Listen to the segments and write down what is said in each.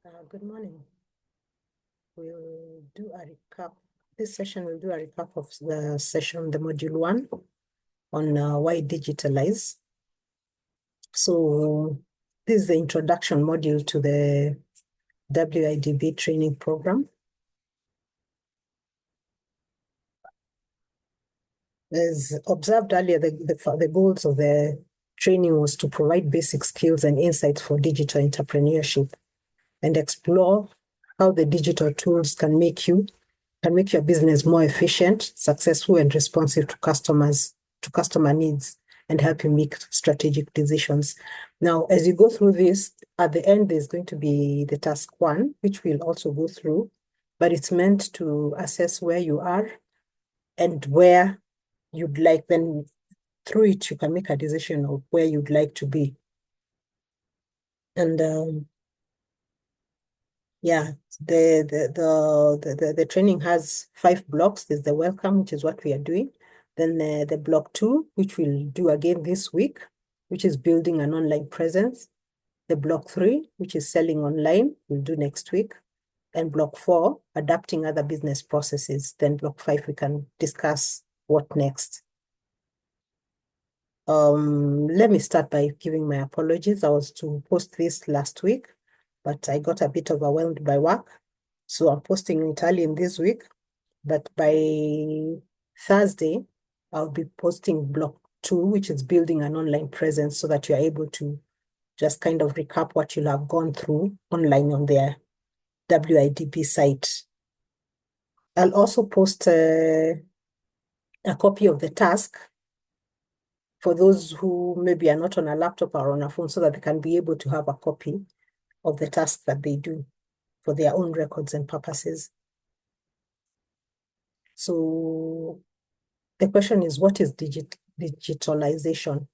Good morning. We'll do a recap. This session will do a recap of the session, the module 1 on why digitalise. So this is the introduction module to the WIDB training program. As observed earlier, the goals of the training was to provide basic skills and insights for digital entrepreneurship and explore how the digital tools can make your business more efficient, successful, and responsive to customer needs, and help you make strategic decisions. Now, as you go through this, at the end, there's going to be the task 1, which we'll also go through, but it's meant to assess where you are and where you'd like, then through it, you can make a decision of where you'd like to be. And yeah, the training has 5 blocks. There's the welcome, which is what we are doing. Then the block 2, which we'll do again this week, which is building an online presence. The block 3, which is selling online, we'll do next week. And block 4, adapting other business processes. Then block 5, we can discuss what next. Let me start by giving my apologies. I was to post this last week, but I got a bit overwhelmed by work. So I'm posting it early in this week, but by Thursday, I'll be posting block 2, which is building an online presence, so that you're able to just kind of recap what you'll have gone through online on their WIDP site. I'll also post a copy of the task for those who maybe are not on a laptop or on a phone, so that they can be able to have a copy of the task that they do for their own records and purposes. So the question is, what is digitalization?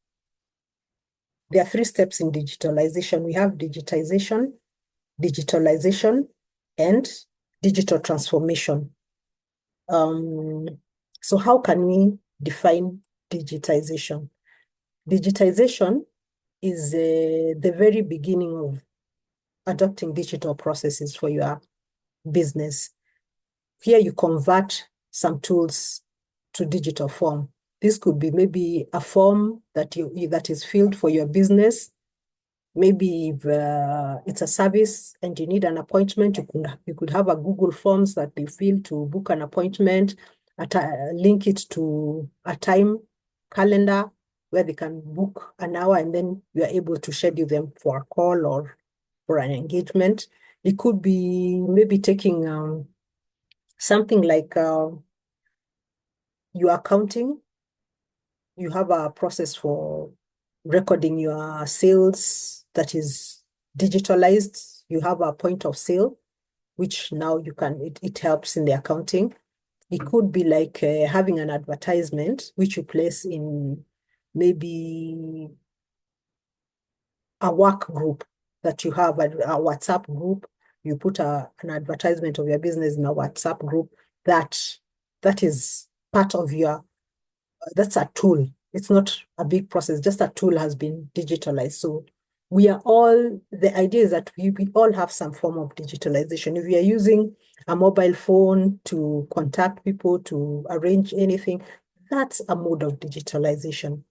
There are 3 steps in digitalization. We have digitization, and digital transformation. So how can we define digitization? Digitization is the very beginning of adopting digital processes for your business. Here you convert some tools to digital form. This could be maybe a form that is filled for your business. Maybe if it's a service and you need an appointment, you could have a Google Forms that you fill to book an appointment, link it to a time calendar where they can book an hour, and then you are able to schedule them for a call or for an engagement. It could be maybe taking something like your accounting. You have a process for recording your sales that is digitalized. You have a point of sale, which now it helps in the accounting. It could be like having an advertisement, which you place in maybe a work group that you have, a WhatsApp group. You put an advertisement of your business in a WhatsApp group. That is part of that's a tool. It's not a big process, just a tool has been digitalized. So the idea is that we all have some form of digitalization. If you are using a mobile phone to contact people, to arrange anything, that's a mode of digitization.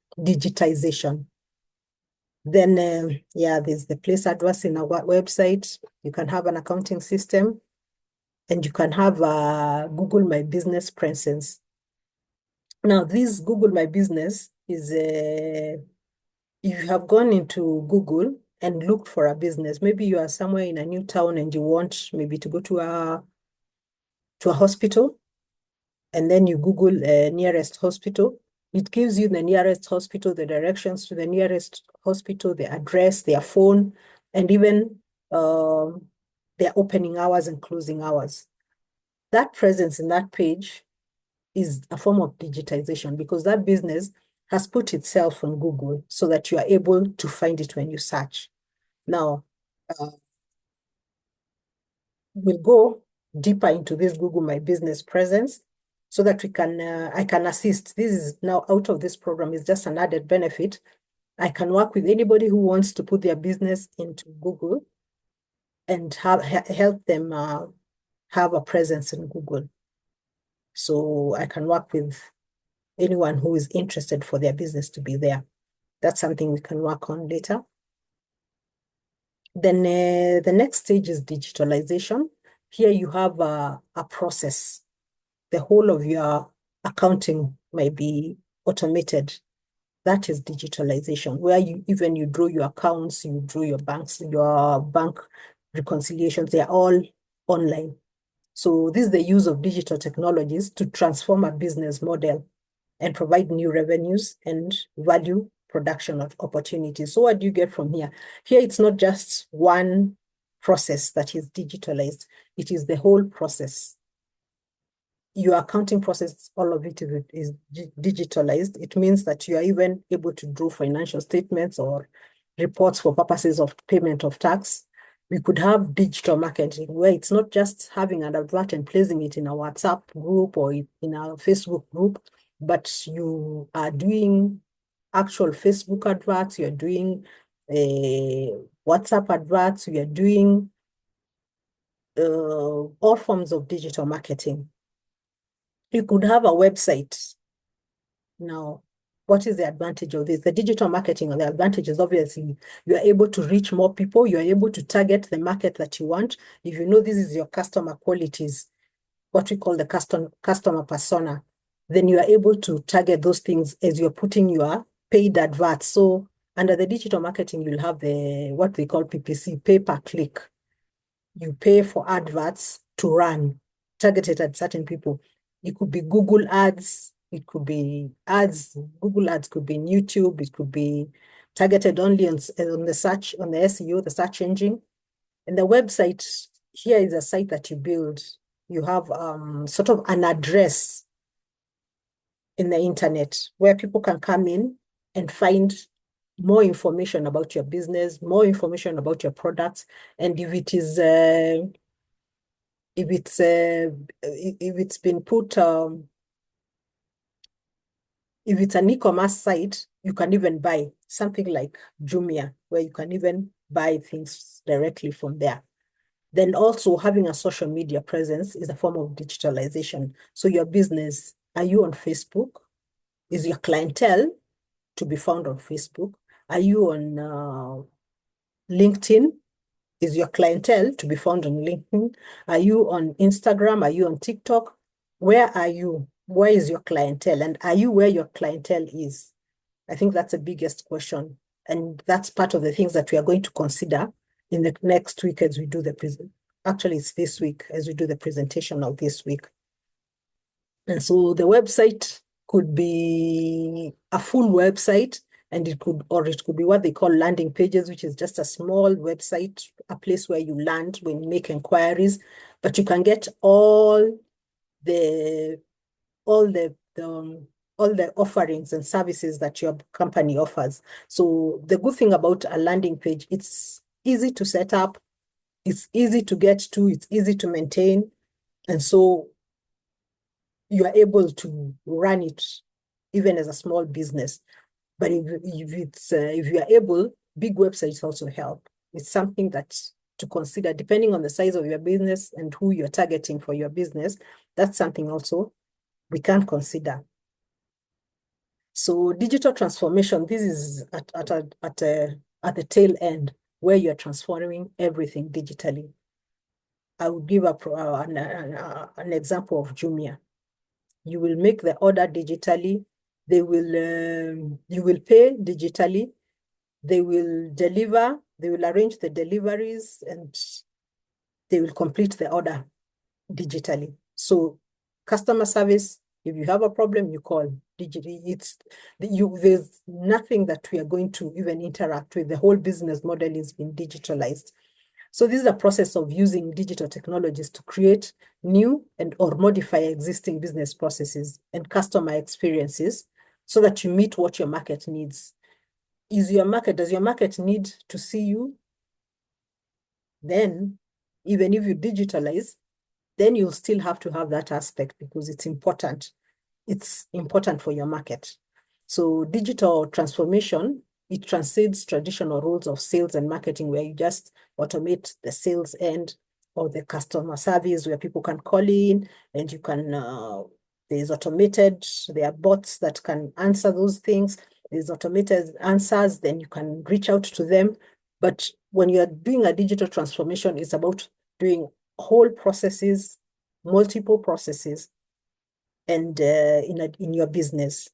Then, there's the place address in our website. You can have an accounting system, and you can have a Google My Business presence. Now, this Google My Business is if you have gone into Google and looked for a business, maybe you are somewhere in a new town and you want maybe to go to a hospital, and then you Google nearest hospital. It gives you the nearest hospital, the directions to the nearest hospital, the address, their phone, and even their opening hours and closing hours. That presence in that page is a form of digitization, because that business has put itself on Google so that you are able to find it when you search. Now, we'll go deeper into this Google My Business presence so that I can assist. This is now out of this program, is just an added benefit. I can work with anybody who wants to put their business into Google and help them have a presence in Google. So I can work with anyone who is interested for their business to be there. That's something we can work on later. Then the next stage is digitalization. Here you have a process. The whole of your accounting might be automated. That is digitalization, where you draw your accounts, you draw your bank reconciliations, they're all online. So this is the use of digital technologies to transform a business model and provide new revenues and value production of opportunities. So what do you get from here? Here, it's not just one process that is digitalized. It is the whole process. Your accounting process, all of it is digitalized. It means that you are even able to draw financial statements or reports for purposes of payment of tax. We could have digital marketing where it's not just having an advert and placing it in a WhatsApp group or in a Facebook group, but you are doing actual Facebook adverts, you're doing WhatsApp adverts, you're doing all forms of digital marketing. You could have a website. Now, what is the advantage of this? The digital marketing, or the advantage is obviously you are able to reach more people, you are able to target the market that you want. If you know this is your customer qualities, what we call the customer persona, then you are able to target those things as you're putting your paid adverts. So under the digital marketing, you'll have the what we call PPC, pay per click. You pay for adverts to run, targeted at certain people. It could be Google ads, it could be ads, Google ads could be in YouTube, it could be targeted only on the search, on the SEO, the search engine. And the website, here is a site that you build. You have sort of an address in the internet where people can come in and find more information about your business, more information about your products. And if it is if it's been put if it's an e-commerce site, you can even buy something like Jumia, where you can even buy things directly from there. Then also having a social media presence is a form of digitalization. So your business, are you on Facebook? Is your clientele to be found on Facebook? Are you on LinkedIn? Is your clientele to be found on LinkedIn? Are you on Instagram? Are you on TikTok? Where are you? Where is your clientele? And are you where your clientele is? I think that's the biggest question. And that's part of the things that we are going to consider in the next week as we do the present. Actually, it's this week as we do the presentation of this week. And so the website could be a full website, and it could be what they call landing pages, which is just a small website, a place where you land when you make inquiries. But you can get all the offerings and services that your company offers. So the good thing about a landing page, it's easy to set up, it's easy to get to, it's easy to maintain. And so you are able to run it even as a small business. But if you are able, big websites also help. It's something that to consider, depending on the size of your business and who you're targeting for your business. That's something also we can consider. So digital transformation, this is at the tail end where you're transforming everything digitally. I will give an example of Jumia. You will make the order digitally. You will pay digitally. They will deliver. They will arrange the deliveries, and they will complete the order digitally. So customer service, if you have a problem, you call digitally. There's nothing that we are going to even interact with. The whole business model is being digitalized. So this is a process of using digital technologies to create new or modify existing business processes and customer experiences so that you meet what your market needs. Does your market need to see you? Then, even if you digitalize, then you'll still have to have that aspect because it's important. It's important for your market. So digital transformation it transcends traditional roles of sales and marketing, where you just automate the sales end or the customer service, where people can call in and you can, there's automated, there are bots that can answer those things. There's automated answers, then you can reach out to them. But when you're doing a digital transformation, it's about doing whole processes, multiple processes, and in your business.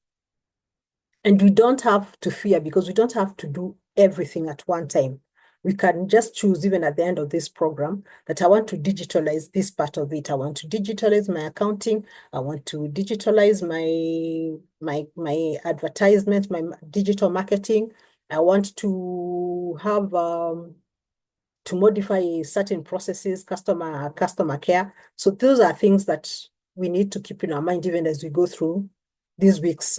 And we don't have to fear, because we don't have to do everything at one time. We can just choose, even at the end of this program, that I want to digitalize this part of it. I want to digitalize my accounting. I want to digitalize my advertisement, my digital marketing. I want to have to modify certain processes, customer care. So those are things that we need to keep in our mind even as we go through this week's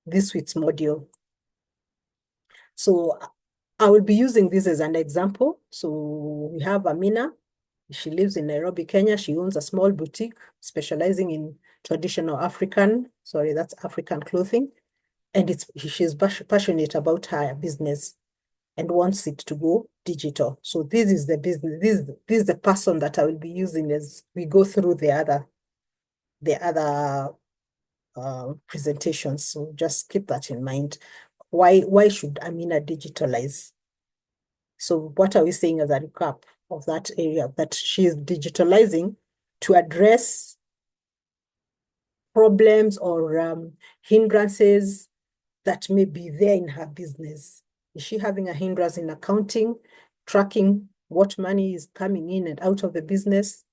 module. So I will be using this as an example. So we have Amina. She lives in Nairobi, Kenya. She owns a small boutique specializing in traditional African clothing. And she's passionate about her business and wants it to go digital. So this is the business, this is the person that I will be using as we go through the other presentations. So just keep that in mind. Why should Amina digitalize? So what are we saying as a recap of that area? That she is digitalizing to address problems or hindrances that may be there in her business. Is she having a hindrance in accounting, tracking what money is coming in and out of the business?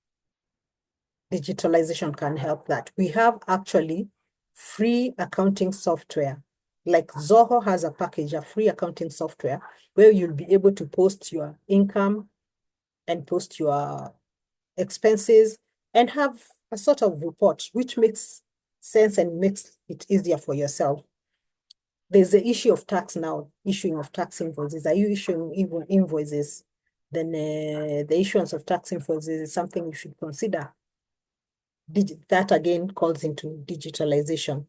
Digitalization can help that. We have actually free accounting software. Like Zoho has a package, a free accounting software, where you'll be able to post your income and post your expenses and have a sort of report, which makes sense and makes it easier for yourself. There's the issue of tax now, issuing of tax invoices. Are you issuing invoices? Then the issuance of tax invoices is something you should consider. That again calls into digitalization.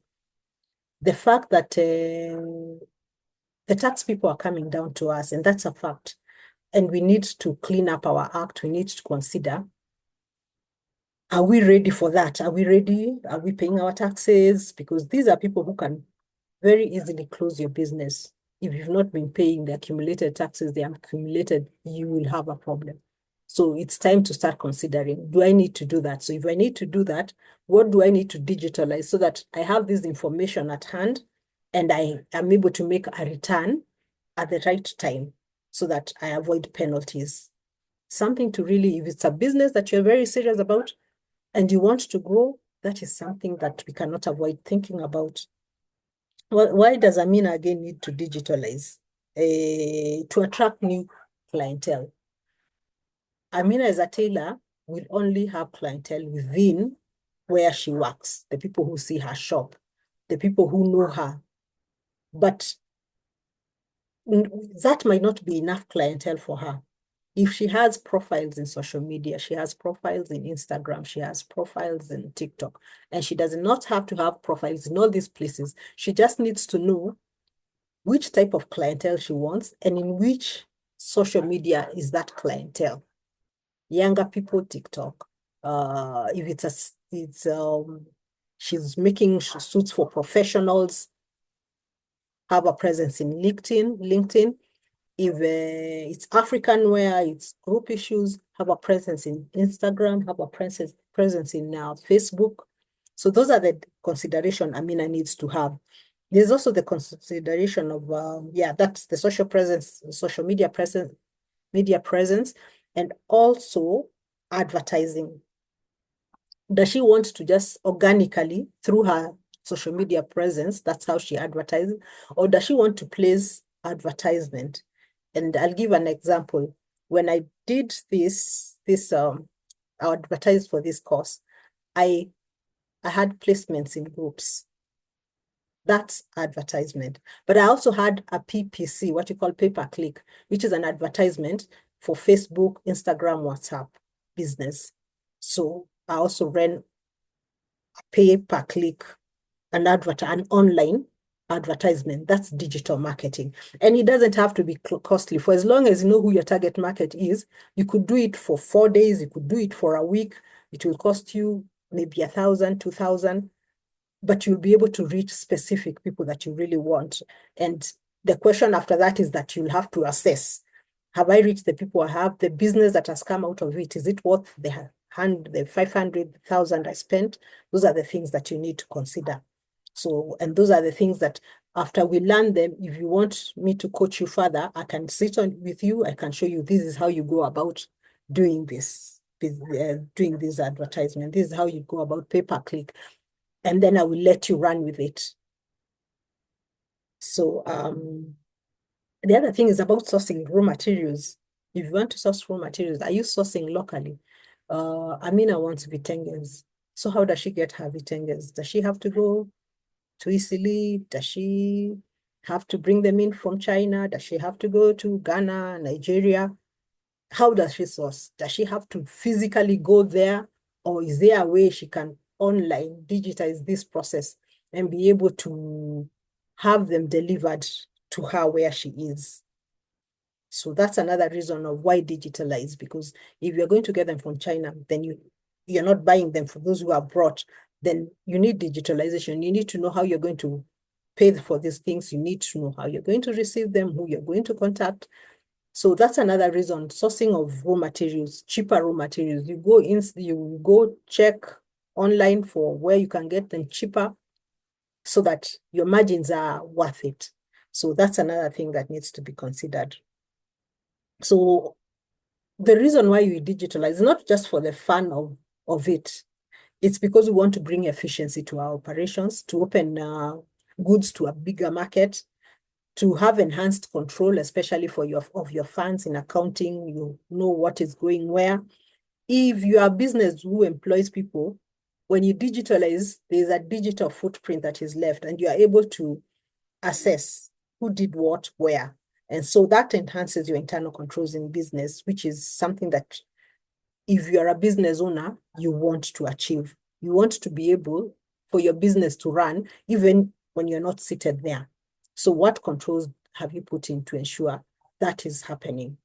The fact that the tax people are coming down to us, and that's a fact. And we need to clean up our act. We need to consider, are we ready for that? Are we ready? Are we paying our taxes? Because these are people who can very easily close your business. If you've not been paying the accumulated taxes, you will have a problem. So it's time to start considering, do I need to do that? So if I need to do that, what do I need to digitalize so that I have this information at hand and I am able to make a return at the right time so that I avoid penalties? Something to really, if it's a business that you're very serious about and you want to grow, that is something that we cannot avoid thinking about. Well, why does Amina again need to digitalize? To attract new clientele. Amina as a tailor will only have clientele within where she works, the people who see her shop, the people who know her. But that might not be enough clientele for her. If she has profiles in social media, she has profiles in Instagram, she has profiles in TikTok, and she does not have to have profiles in all these places. She just needs to know which type of clientele she wants and in which social media is that clientele. Younger people, TikTok. If she's making suits for professionals, have a presence in LinkedIn. If it's African wear, it's group issues, have a presence in Instagram, have a presence in Facebook. So those are the consideration Amina needs to have. There's also the consideration of, that's the social media presence, and also advertising. Does she want to just organically, through her social media presence, that's how she advertises, or does she want to place advertisement? And I'll give an example. When I did I advertised for this course, I had placements in groups. That's advertisement. But I also had a PPC, what you call pay-per-click, which is an advertisement for Facebook, Instagram, WhatsApp business. So I also ran a pay-per-click, an online advertisement. That's digital marketing. And it doesn't have to be costly. For as long as you know who your target market is, you could do it for 4 days, you could do it for a week. It will cost you maybe 1,000, 2,000, but you'll be able to reach specific people that you really want. And the question after that is that you'll have to assess, have I reached the people I have? The business that has come out of it, is it worth the 500,000 I spent? Those are the things that you need to consider. So, and those are the things that after we learn them, if you want me to coach you further, I can sit on with you. I can show you this is how you go about doing doing this advertisement. This is how you go about pay-per-click. And then I will let you run with it. So the other thing is about sourcing raw materials. If you want to source raw materials, are you sourcing locally? Amina wants vitenges. So how does she get her vitenges? Does she have to go to Italy? Does she have to bring them in from China? Does she have to go to Ghana, Nigeria? How does she source? Does she have to physically go there? Or is there a way she can online digitize this process and be able to have them delivered to her where she is? So that's another reason of why digitalize, because if you're going to get them from China, then you're not buying them from those who are brought. Then you need digitalization. You need to know how you're going to pay for these things. You need to know how you're going to receive them, who you're going to contact. So that's another reason, sourcing of raw materials, cheaper raw materials. You go check online for where you can get them cheaper so that your margins are worth it. So that's another thing that needs to be considered. So the reason why we digitalize is not just for the fun of it. It's because we want to bring efficiency to our operations, to open goods to a bigger market, to have enhanced control, especially for your funds in accounting. You know what is going where. If you are a business who employs people, when you digitalize, there's a digital footprint that is left, and you are able to assess who did what, where. And so that enhances your internal controls in business, which is something that if you're a business owner, you want to achieve. You want to be able for your business to run even when you're not seated there. So what controls have you put in to ensure that is happening?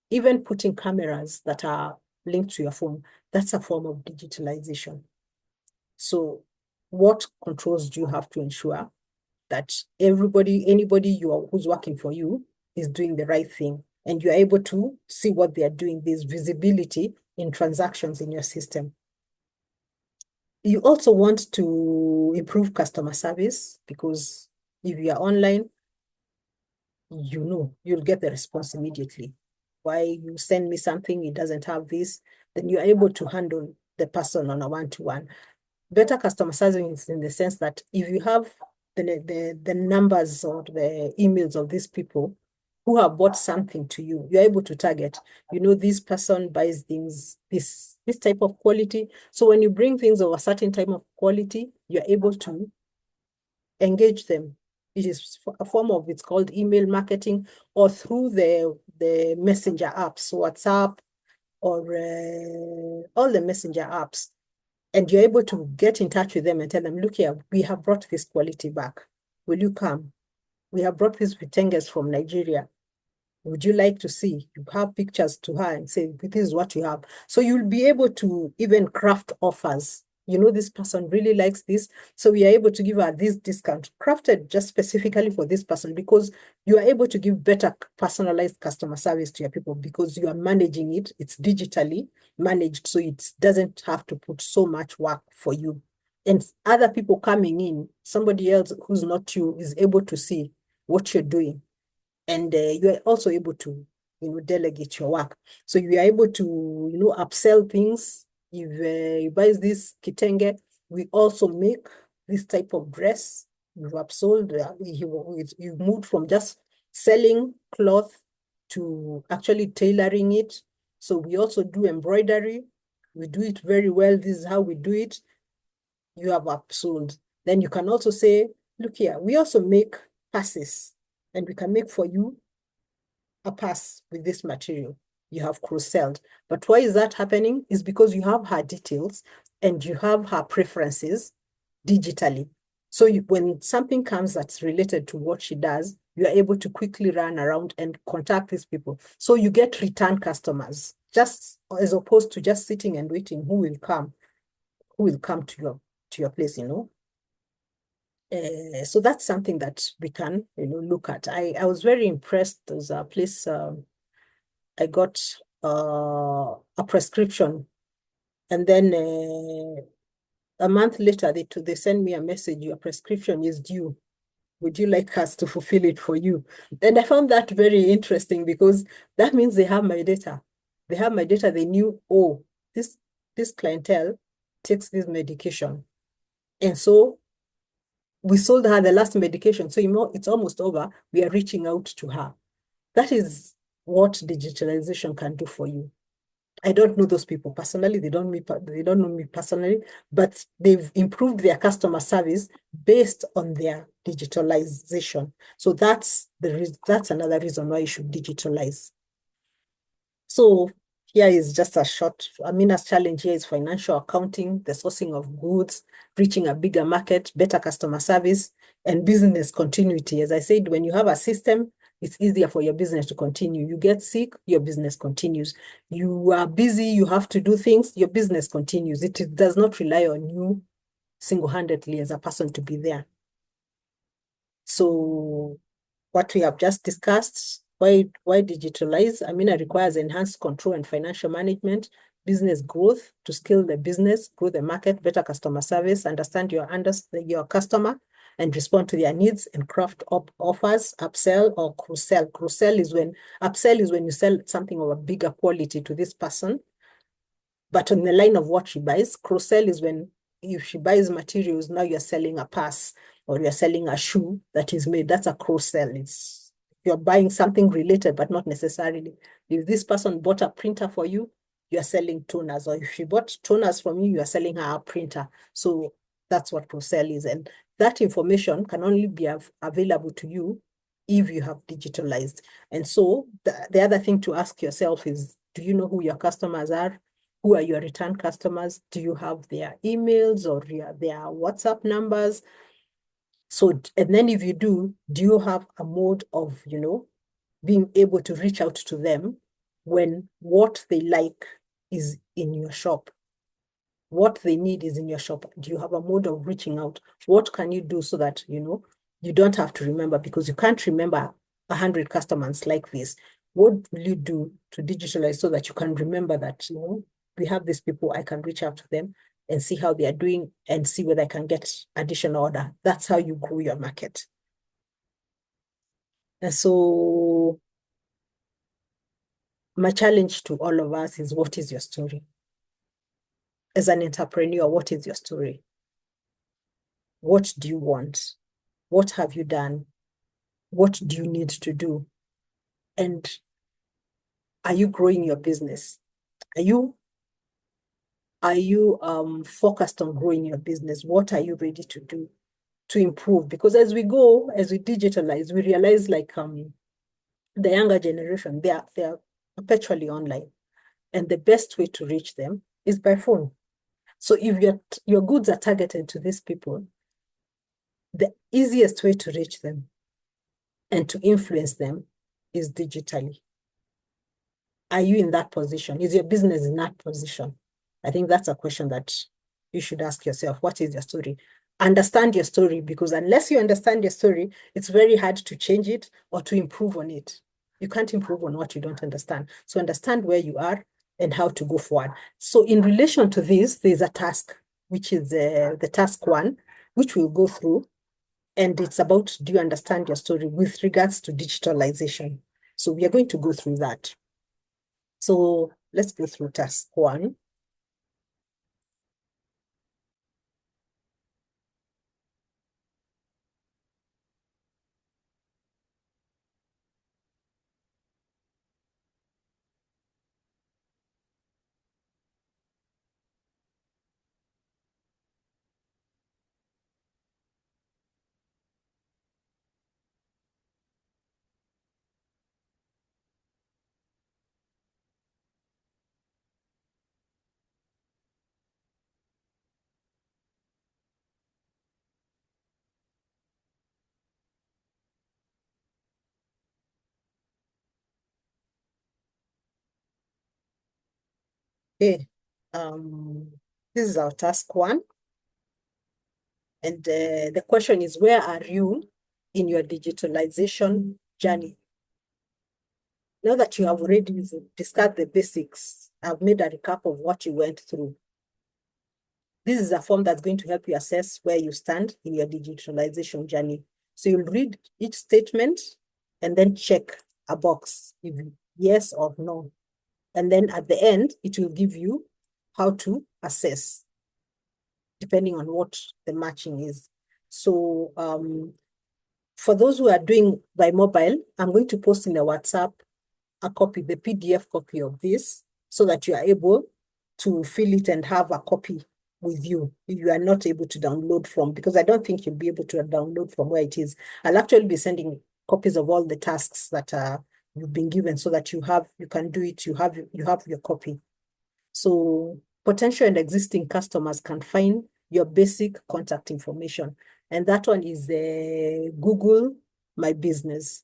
Even putting cameras that are linked to your phone, that's a form of digitalization. So what controls do you have to ensure that anybody who's working for you is doing the right thing, and you're able to see what they are doing? There's visibility in transactions in your system. You also want to improve customer service, because if you are online, you'll get the response immediately. Why you send me something, it doesn't have this, then you're able to handle the person on a one-to-one. Better customer service in the sense that if you have the numbers or the emails of these people who have bought something to you, you're able to target, this person buys things, this type of quality. So when you bring things of a certain type of quality, you're able to engage them. It is a form of, it's called email marketing, or through the messenger apps, WhatsApp, or all the messenger apps. And you're able to get in touch with them and tell them, look here, we have brought this quality back. Will you come? We have brought these vitenges from Nigeria. Would you like to see? You have pictures to her and say, this is what you have. So you'll be able to even craft offers. This person really likes this. So we are able to give her this discount crafted just specifically for this person, because you are able to give better personalized customer service to your people, because you are managing it. It's digitally managed, so it doesn't have to put so much work for you. And other people coming in, somebody else who's not you is able to see what you're doing. And you are also able to, delegate your work. So you are able to, upsell things. If you buy this kitenge, we also make this type of dress. You've upsold, you moved from just selling cloth to actually tailoring it. So we also do embroidery. We do it very well. This is how we do it. You have upsold. Then you can also say, look here, we also make passes, and we can make for you a pass with this material. You have cross-sold. But why is that happening? Is because you have her details and you have her preferences digitally. So when something comes that's related to what she does, you are able to quickly run around and contact these people. So you get return customers, just as opposed to just sitting and waiting who will come to your place, you know. So that's something that we can, you know, look at. I was very impressed. There's a place I got a prescription, and then a month later they send me a message, your prescription is due. Would you like us to fulfill it for you? And I found that very interesting because that means they have my data. They have my data. They knew, oh, this clientele takes this medication. And so we sold her the last medication. So you know, it's almost over. We are reaching out to her. That is what digitalization can do for you. I don't know those people personally. They don't know me personally, but they've improved their customer service based on their digitalization. So that's another reason why you should digitalize. So here is just a short, Amina's challenge here is financial accounting, the sourcing of goods, reaching a bigger market, better customer service, and business continuity. As I said, when you have a system, it's easier for your business to continue. You get sick, your business continues. You are busy, you have to do things, your business continues. It does not rely on you single-handedly as a person to be there. So what we have just discussed, why digitalize? Amina requires enhanced control and financial management, business growth to scale the business, grow the market, better customer service, understand your customer and respond to their needs and craft up offers, upsell or cross-sell. Upsell is when you sell something of a bigger quality to this person, but on the line of what she buys. Cross-sell is when if she buys materials, now you're selling a pass or you're selling a shoe that is made. That's a cross-sell. It's you're buying something related, but not necessarily. If this person bought a printer for you, you're selling toners. Or if she bought toners from you, you're selling her a printer. So that's what cross-sell is. And that information can only be available to you if you have digitalized. And so the other thing to ask yourself is, do you know who your customers are? Who are your return customers? Do you have their emails or their WhatsApp numbers? So, and then if you do you have a mode of, you know, being able to reach out to them when what they like is in your shop? What they need is in your shop. Do you have a mode of reaching out? What can you do so that, you know, you don't have to remember because you can't remember 100 customers like this. What will you do to digitalize so that you can remember that, you know, we have these people, I can reach out to them and see how they are doing and see whether I can get additional order. That's how you grow your market. And so my challenge to all of us is, what is your story? As an entrepreneur, what is your story? What do you want? What have you done? What do you need to do? And are you growing your business? Are you focused on growing your business? What are you ready to do to improve? Because as we go, as we digitalize, we realize like the younger generation, they are perpetually online. And the best way to reach them is by phone. So if your goods are targeted to these people, the easiest way to reach them and to influence them is digitally. Are you in that position? Is your business in that position? I think that's a question that you should ask yourself. What is your story? Understand your story, because unless you understand your story, it's very hard to change it or to improve on it. You can't improve on what you don't understand. So understand where you are and how to go forward. So in relation to this, there's a task, which is the task one, which we'll go through. And it's about, do you understand your story with regards to digitalization? So we are going to go through that. So let's go through task one. Okay. This is our task one. And the question is, where are you in your digitalization journey? Now that you have already discussed the basics, I've made a recap of what you went through. This is a form that's going to help you assess where you stand in your digitalization journey. So you'll read each statement and then check a box, if yes or no. And then at the end, it will give you how to assess, depending on what the matching is. So for those who are doing by mobile, I'm going to post in the WhatsApp a copy, the PDF copy of this, so that you are able to fill it and have a copy with you if you are not able to download from, because I don't think you'll be able to download from where it is. I'll actually be sending copies of all the tasks that you've been given so that you can do it, you have your copy. So potential and existing customers can find your basic contact information. And that one is the Google My Business.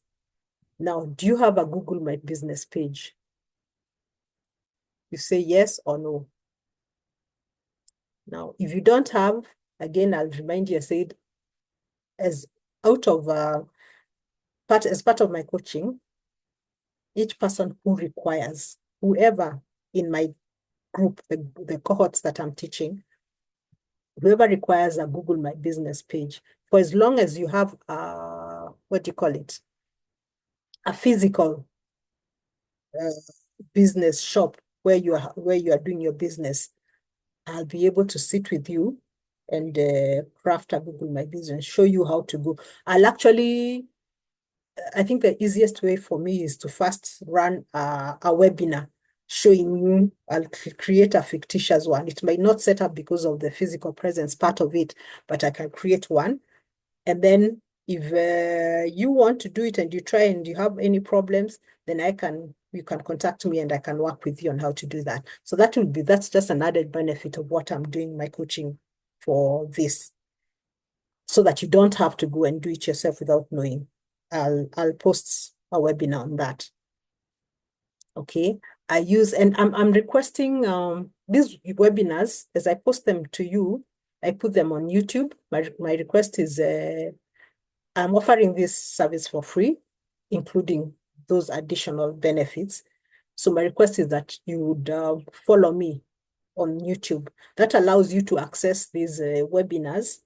Now, do you have a Google My Business page? You say yes or no. Now, if you don't have, again, I'll remind you, I said, as out of as part of my coaching, each person whoever in my group, the cohorts that I'm teaching, whoever requires a Google My Business page, for as long as you have what do you call it? A physical business shop where you are doing your business, I'll be able to sit with you and craft a Google My Business, show you how to go. I think the easiest way for me is to first run a webinar showing you. I'll create a fictitious one. It might not set up because of the physical presence part of it, but I can create one. And then if you want to do it and you try and you have any problems, then you can contact me and I can work with you on how to do that. So that's just an added benefit of what I'm doing my coaching for this, so that you don't have to go and do it yourself without knowing. I'll post a webinar on that. Okay. I'm requesting these webinars, as I post them to you, I put them on YouTube. My request is I'm offering this service for free, including those additional benefits. So my request is that you would follow me on YouTube. That allows you to access these webinars,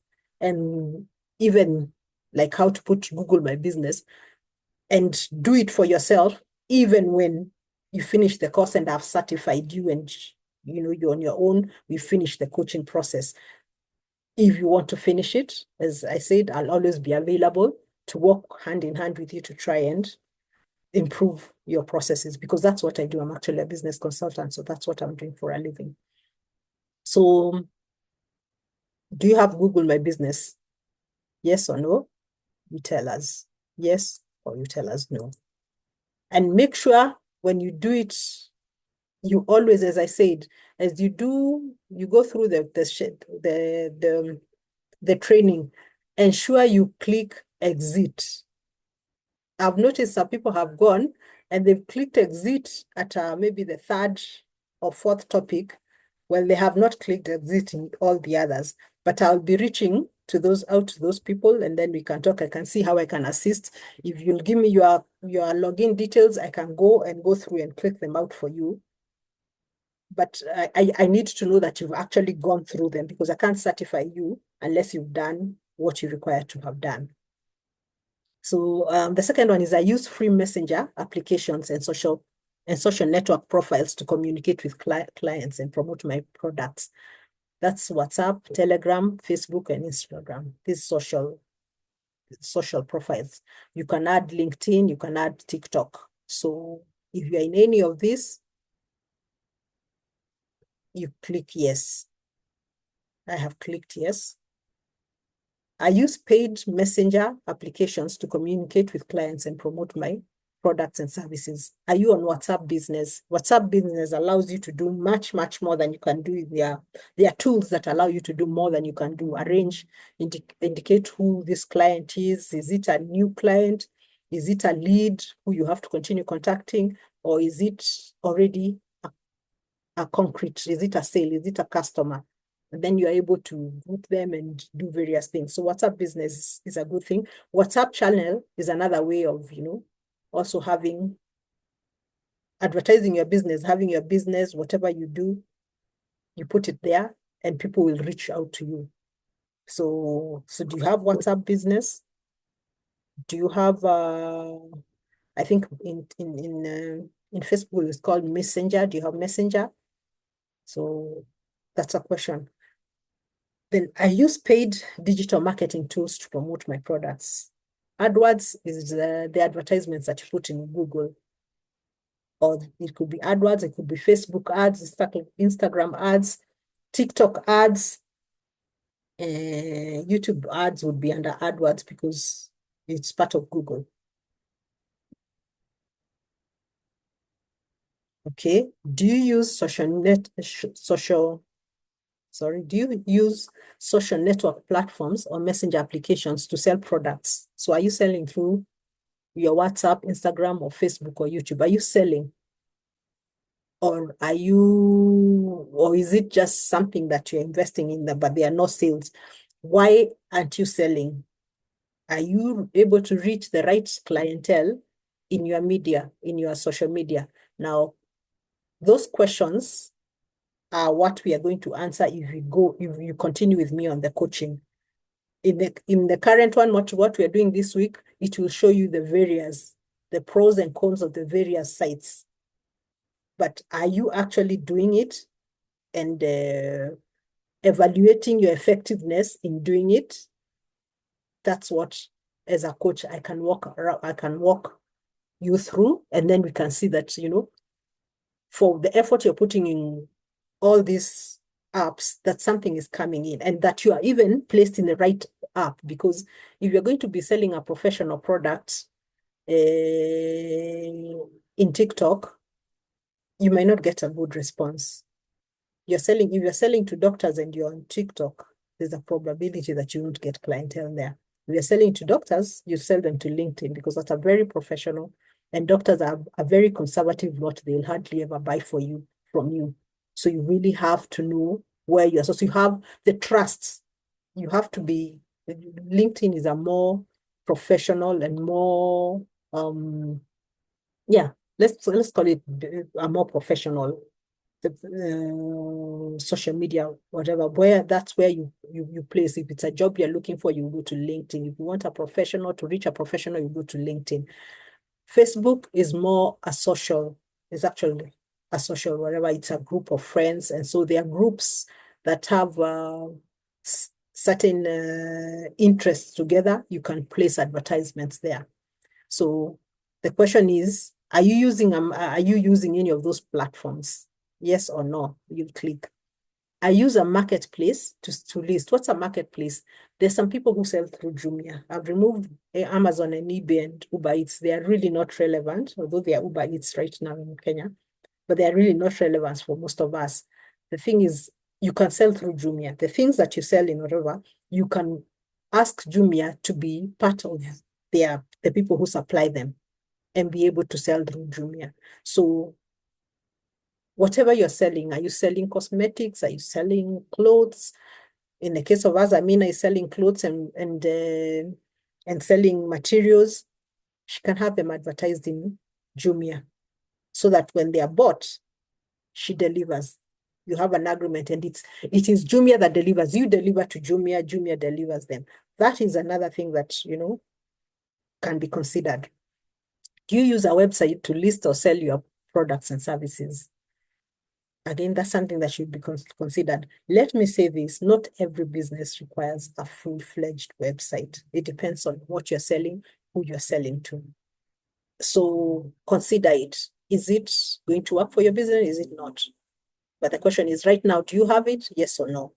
and even like how to put Google My Business, and do it for yourself, even when you finish the course and I've certified you and you're on your own, we finish the coaching process. If you want to finish it, as I said, I'll always be available to work hand in hand with you to try and improve your processes, because that's what I do. I'm actually a business consultant, so that's what I'm doing for a living. So do you have Google My Business? Yes or no? You tell us yes, or you tell us no. And make sure when you do it, you always, as I said, as you go through the training, ensure you click exit. I've noticed some people have gone and they've clicked exit at maybe the third or fourth topic. Well, they have not clicked exit in all the others, but I'll be reaching out to those people, and then we can talk. I can see how I can assist. If you'll give me your login details, I can go through and click them out for you. But I need to know that you've actually gone through them, because I can't certify you unless you've done what you require to have done. So the second one is I use free messenger applications and social network profiles to communicate with clients and promote my products. That's WhatsApp, Telegram, Facebook, and Instagram. These social profiles. You can add LinkedIn, you can add TikTok. So if you're in any of these, you click yes. I have clicked yes. I use paid messenger applications to communicate with clients and promote my products and services. Are you on WhatsApp Business? WhatsApp Business allows you to do much, much more than you can do. There are tools that allow you to do more than you can do. Indicate who this client is. Is it a new client? Is it a lead who you have to continue contacting? Or is it already a concrete, is it a sale, is it a customer? And then you're able to group them and do various things. So WhatsApp business is a good thing. WhatsApp channel is another way of, also having advertising your business, having your business, whatever you do, you put it there and people will reach out to you. So do you have WhatsApp business? Do you have I think in Facebook it's called Messenger. Do you have Messenger? So that's a question. Then I use paid digital marketing tools to promote my products. AdWords is the advertisements that you put in Google, or it could be AdWords, it could be Facebook ads, Instagram ads, TikTok ads, YouTube ads would be under AdWords because it's part of Google. Okay. Do you use social network platforms or messenger applications to sell products? So are you selling through your WhatsApp, Instagram, or Facebook or YouTube? Are you selling? Or is it just something that you're investing in but there are no sales? Why aren't you selling? Are you able to reach the right clientele in your media, in your social media? Now, those questions are what we are going to answer if you continue with me on the coaching. In the current one, what we are doing this week, it will show you the pros and cons of the various sites. But are you actually doing it and evaluating your effectiveness in doing it? That's what, as a coach, I can walk you through, and then we can see that, for the effort you're putting in all these apps, that something is coming in and that you are even placed in the right app. Because if you're going to be selling a professional product in TikTok, you may not get a good response. If you're selling to doctors and you're on TikTok, there's a probability that you won't get clientele there. If you're selling to doctors, you sell them to LinkedIn because that's a very professional, and doctors are a very conservative lot. They'll hardly ever buy from you. So you really have to know where you are. So you have the trust. You have to be, LinkedIn is a more professional and more, let's call it a more professional social media, whatever, that's where you place. If it's a job you're looking for, you go to LinkedIn. If you want a professional, to reach a professional, you go to LinkedIn. Facebook is more it's actually a social, whatever, it's a group of friends. And so there are groups that have certain interests together. You can place advertisements there. So the question is, are you using any of those platforms? Yes or no? You click. I use a marketplace to list. What's a marketplace? There's some people who sell through Jumia. I've removed Amazon and eBay and Uber Eats. They are really not relevant, although they are Uber Eats right now in Kenya, but they are really not relevant for most of us. The thing is, you can sell through Jumia. The things that you sell in whatever, you can ask Jumia to be part of the people who supply them and be able to sell through Jumia. So whatever you're selling, are you selling cosmetics? Are you selling clothes? In the case of us, Amina is selling clothes and selling materials. She can have them advertised in Jumia so that when they are bought, she delivers. You have an agreement, and it is Jumia that delivers. You deliver to Jumia, Jumia delivers them. That is another thing that, can be considered. Do you use a website to list or sell your products and services? Again, that's something that should be considered. Let me say this, not every business requires a full-fledged website. It depends on what you're selling, who you're selling to. So consider it. Is it going to work for your business? Is it not? But the question is, right now, do you have it? Yes or no?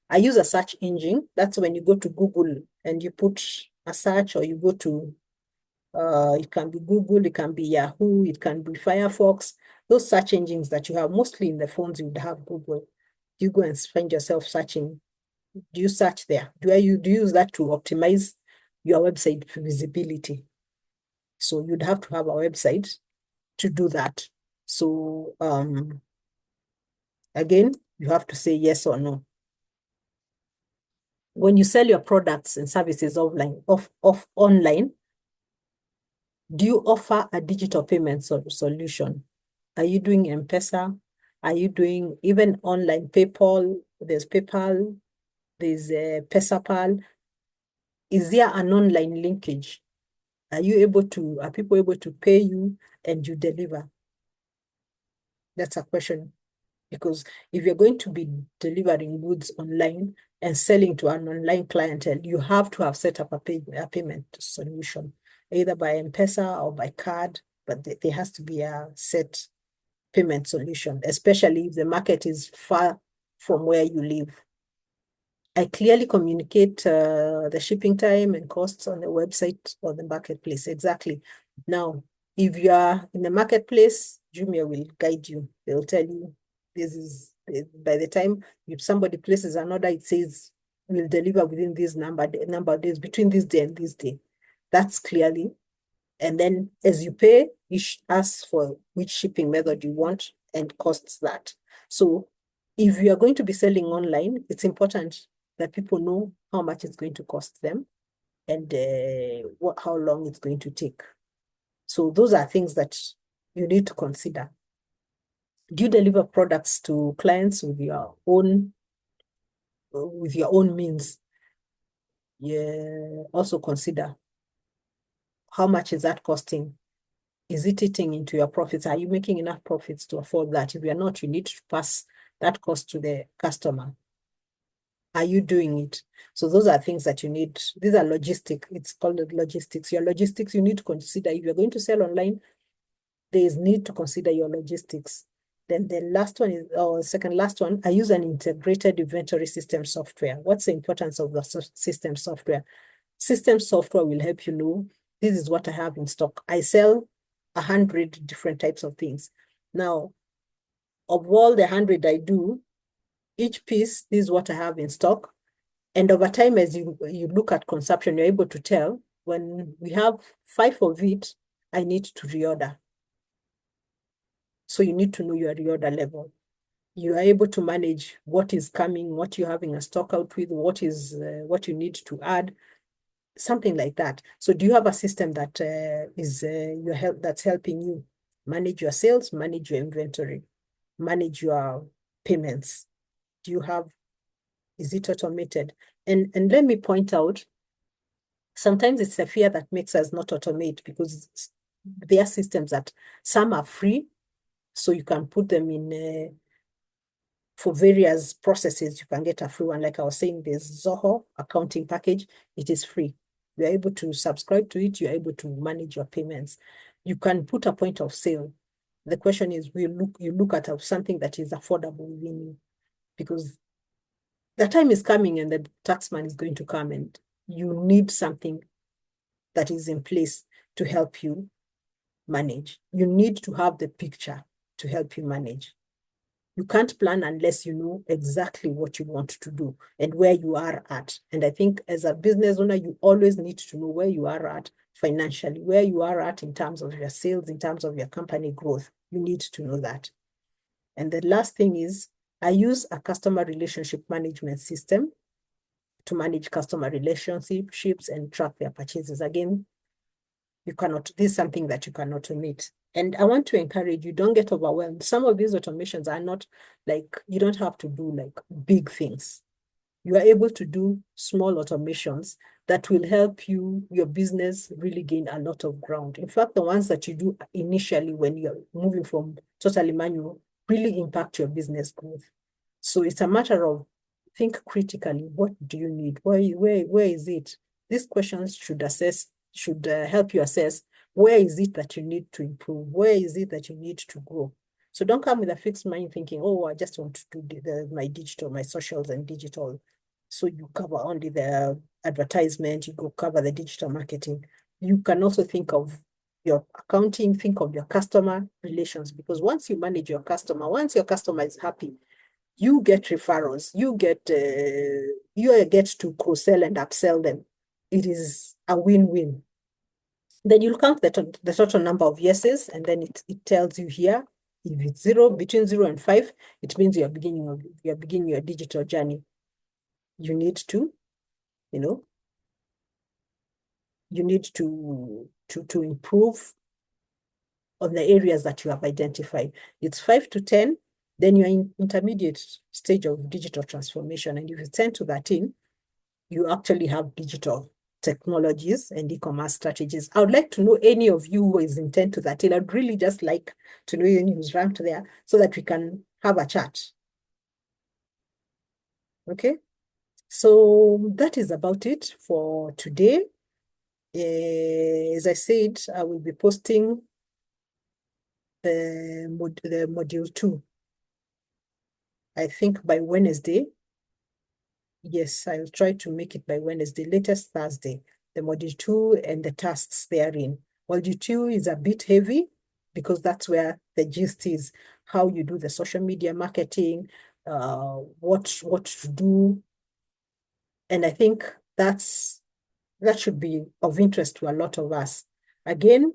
I use a search engine. That's when you go to Google and you put a search, or you go to, it can be Google, it can be Yahoo, it can be Firefox. Those search engines that you have, mostly in the phones, you would have Google. You go and find yourself searching. Do you search there? Do you use that to optimize your website visibility? So you'd have to have a website to do that. So Again, you have to say yes or no. When you sell your products and services online, do you offer a digital payment solution? Are you doing M-Pesa? Are you doing even online PayPal? There's PayPal, there's PesaPal. Is there an online linkage? Are people able to pay you and you deliver? That's a question. Because if you're going to be delivering goods online and selling to an online clientele, you have to have set up a payment solution, either by M-Pesa or by card, but there has to be a set payment solution, especially if the market is far from where you live. I clearly communicate the shipping time and costs on the website or the marketplace. Exactly. Now, if you are in the marketplace, Jumia will guide you. They'll tell you this is by the time if somebody places an order, it says we'll deliver within this number of days, between this day and this day. That's clearly. And then as you pay, you ask for which shipping method you want and costs that. So if you are going to be selling online, it's important that people know how much it's going to cost them and how long it's going to take. So those are things that you need to consider. Do you deliver products to clients with your own means? Yeah. Also consider how much is that costing? Is it eating into your profits? Are you making enough profits to afford that? If you're not, you need to pass that cost to the customer. Are you doing it? So those are things that you need. These are logistics. It's called logistics. Your logistics, you need to consider. If you're going to sell online, there is need to consider your logistics. Then the last one is, or second last one, I use an integrated inventory system software. What's the importance of the system software? System software will help you know, this is what I have in stock. I sell 100 different types of things. Now, of all the 100 I do, each piece, this is what I have in stock. And over time, as you look at consumption, you're able to tell when we have 5 of it, I need to reorder. So you need to know your reorder level. You are able to manage what is coming, what you're having a stock out with, what you need to add, something like that. So do you have a system that that's helping you manage your sales, manage your inventory, manage your payments? Is it automated? And let me point out, sometimes it's a fear that makes us not automate because there are systems that some are free, so you can put them in for various processes. You can get a free one. Like I was saying, there's Zoho accounting package. It is free. You're able to subscribe to it. You're able to manage your payments. You can put a point of sale. The question is, you look at something that is affordable within you, because the time is coming and the taxman is going to come, and you need something that is in place to help you manage. You need to have the picture to help you manage. You can't plan unless you know exactly what you want to do and where you are at. And I think as a business owner, you always need to know where you are at financially, where you are at in terms of your sales, in terms of your company growth. You need to know that. And the last thing is, I use a customer relationship management system to manage customer relationships and track their purchases. Again, this is something that you can automate. And I want to encourage you, don't get overwhelmed. Some of these automations are not like, you don't have to do like big things. You are able to do small automations that will help your business really gain a lot of ground. In fact, the ones that you do initially when you're moving from totally manual really impact your business growth. So it's a matter of think critically. What do you need? Where is it? These questions should help you assess where is it that you need to improve? Where is it that you need to grow? So don't come with a fixed mind thinking, oh, I just want to do my socials and digital. So you cover only the advertisement, you go cover the digital marketing. You can also think of your accounting, think of your customer relations, because once you manage your customer, once your customer is happy, you get referrals, you get to cross-sell and upsell them. It is a win-win. Then you'll count the total number of yeses, and then it tells you here If it's zero, between 0 and 5, it means you're beginning your digital journey. You need to, you know, you need to improve on the areas that you have identified. It's 5 to 10, then you're in intermediate stage of digital transformation. And if it's 10 to 13, you actually have digital technologies and e-commerce strategies. I would like to know any of you who is in 10 to 13. I'd really just like to know anyone who's ranked there so that we can have a chat. Okay. So that is about it for today. As I said, I will be posting the module 2, I think by Wednesday. Yes, I'll try to make it by Wednesday, latest Thursday, the module 2 and the tasks therein. Module 2 is a bit heavy because that's where the gist is, how you do the social media marketing, what to do. And I think that should be of interest to a lot of us. Again,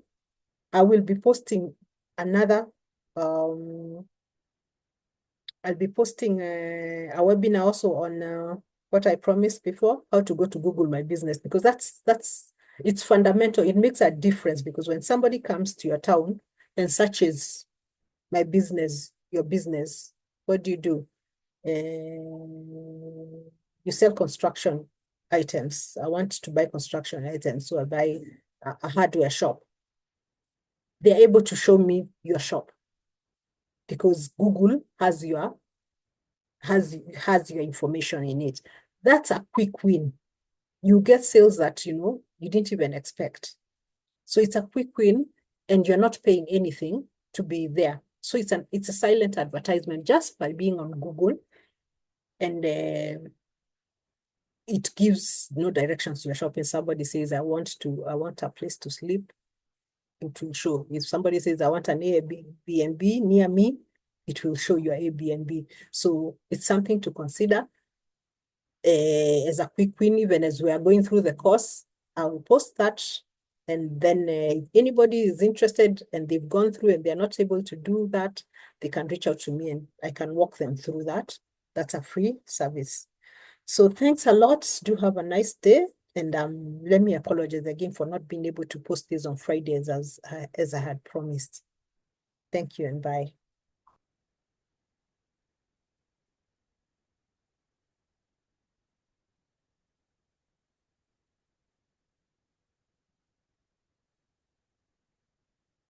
I will be posting another I'll be posting a webinar also on what I promised before, how to go to Google My Business, because it's fundamental. It makes a difference because when somebody comes to your town and searches my business, your business, what do? You sell construction items. I want to buy construction items, so I buy a hardware shop. They're able to show me your shop because Google has your information in it. That's a quick win. You get sales that you didn't even expect. So it's a quick win, and you're not paying anything to be there. So it's a silent advertisement just by being on Google, and it gives no directions to your shop. If somebody says, I want a place to sleep, it will show. If somebody says, I want an Airbnb near me, it will show your Airbnb. So it's something to consider as a quick win. Even as we are going through the course, I will post that. And then if anybody is interested and they've gone through and they're not able to do that, they can reach out to me and I can walk them through that. That's a free service. So thanks a lot. Do have a nice day. And let me apologize again for not being able to post this on Fridays as I had promised. Thank you and bye.